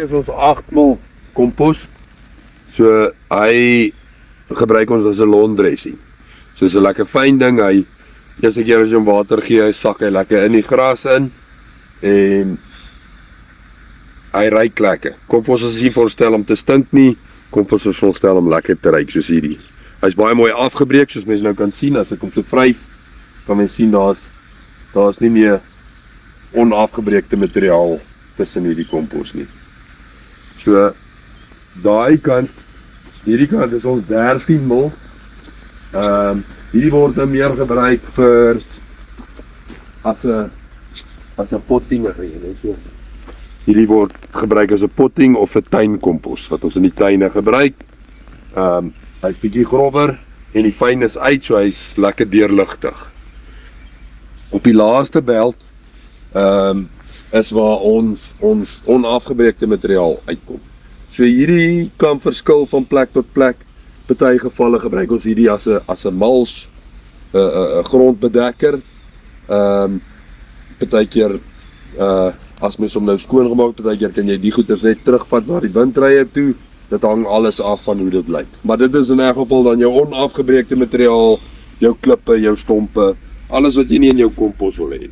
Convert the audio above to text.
Is ons 8x kompos. So hy gebruik ons as 'n lawn dressing. So is 'n lekker fyn ding. Hy eerste keer as jy hom water gee, hy sak hy lekker in die gras in en hy ruik lekker. Kompos is nie voorstel om te stink nie. Kompos is voorstel om lekker te ruik soos hierdie. Hy's baie mooi afgebreek soos mense nou kan sien as ek hom so vryf. Kan mens sien daar's nie meer onafgebreekte materiaal tussen hierdie kompos nie. So hierdie kant is ons 13 mil. Hierdie word nou meer gebruik vir as 'n potting area. So hierdie word gebruik as 'n potting of 'n tuinkompos wat ons in die tuine gebruik. Hy's bietjie grower en die fyn is uit, so hy's lekker deurligtig. Op die laaste belt is waar ons onafgebreekte materiaal uitkom. So hierdie kan verskil van plek tot plek. Party gevalle gebruik ons hierdie as 'n mulch, 'n grondbedekker. Partykeer as mens hom nou skoon gemaak, partykeer kan jy die goeders net terugvat na die windrye toe. Dit hang alles af van hoe dit lyk. Maar dit is in 'n geval dan jou onafgebreekte materiaal, jou klippe, jou stompe, alles wat jy nie in jou kompos wil hê.